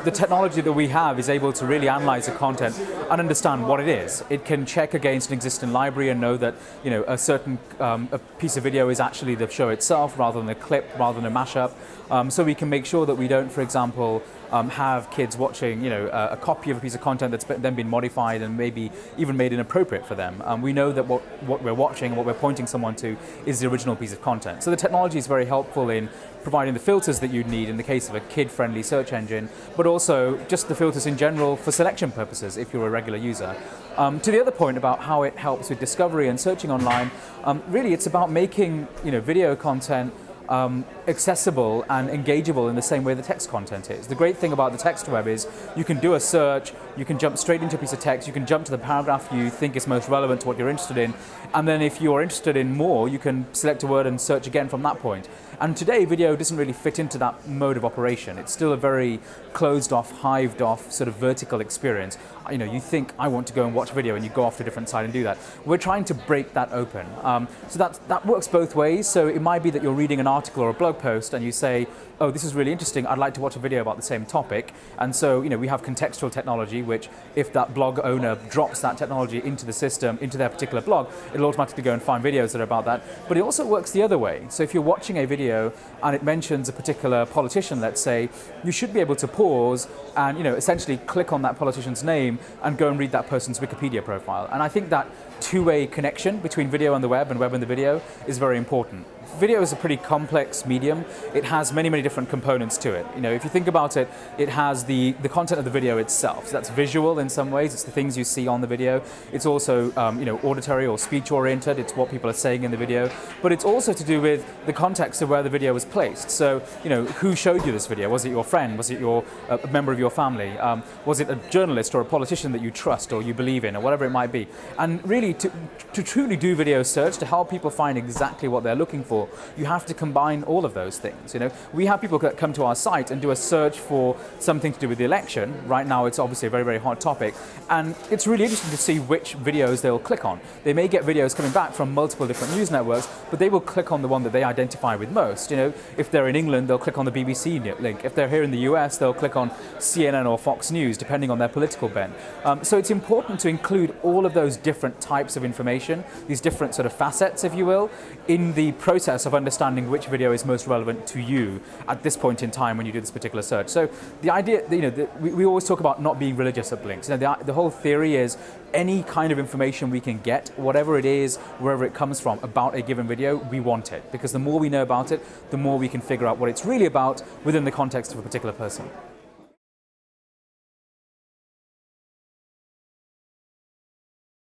The technology that we have is able to really analyze the content and understand what it is. It can check against an existing library and know that a certain a piece of video is actually the show itself rather than a clip, rather than a mashup. So we can make sure that we don't, for example, have kids watching a copy of a piece of content that's then been modified and maybe even made inappropriate for them. We know that what we're watching and what we're pointing someone to is the original piece of content. So the technology is very helpful in providing the filters that you'd need in the case of a kid-friendly search engine, but also just the filters in general for selection purposes if you're a regular user. To the other point about how it helps with discovery and searching online, really it's about making video content accessible and engageable in the same way the text content is. The great thing about the text web is you can do a search, you can jump straight into a piece of text, you can jump to the paragraph you think is most relevant to what you're interested in, and then if you're interested in more, you can select a word and search again from that point. And today, video doesn't really fit into that mode of operation. It's still a very closed off, hived off, sort of vertical experience. You think, I want to go and watch video, and you go off to a different side and do that. We're trying to break that open. So that works both ways. So it might be that you're reading an article or a blog post, and you say, oh, this is really interesting, I'd like to watch a video about the same topic. And so, we have contextual technology, which if that blog owner drops that technology into the system, into their particular blog, it'll automatically go and find videos that are about that. But it also works the other way. So if you're watching a video and it mentions a particular politician, let's say, you should be able to pause and, essentially click on that politician's name and go and read that person's Wikipedia profile. And I think that two-way connection between video and the web and the video is very important. Video is a pretty complex medium. It has many, many different components to it. If you think about it, it has the content of the video itself. So that's visual in some ways. It's the things you see on the video. It's also, auditory or speech-oriented. It's what people are saying in the video. But it's also to do with the context of where the video was placed. So, who showed you this video? Was it your friend? Was it a member of your family? Was it a journalist or a politician that you trust or you believe in or whatever it might be? And really, to truly do video search, to help people find exactly what they're looking for, you have to combine all of those things. We have people that come to our site and do a search for something to do with the election. Right now, it's obviously a very, very hot topic, and it's really interesting to see which videos they'll click on. They may get videos coming back from multiple different news networks, but they will click on the one that they identify with most. If they're in England, they'll click on the BBC link. If they're here in the US, they'll click on CNN or Fox News, depending on their political bent. So it's important to include all of those different types of information, these different sort of facets, if you will, in the process of understanding which video is most relevant to you at this point in time when you do this particular search. So the idea, we always talk about not being religious at Blinkx. The whole theory is any kind of information we can get, whatever it is, wherever it comes from, about a given video, we want it. Because the more we know about it, the more we can figure out what it's really about within the context of a particular person.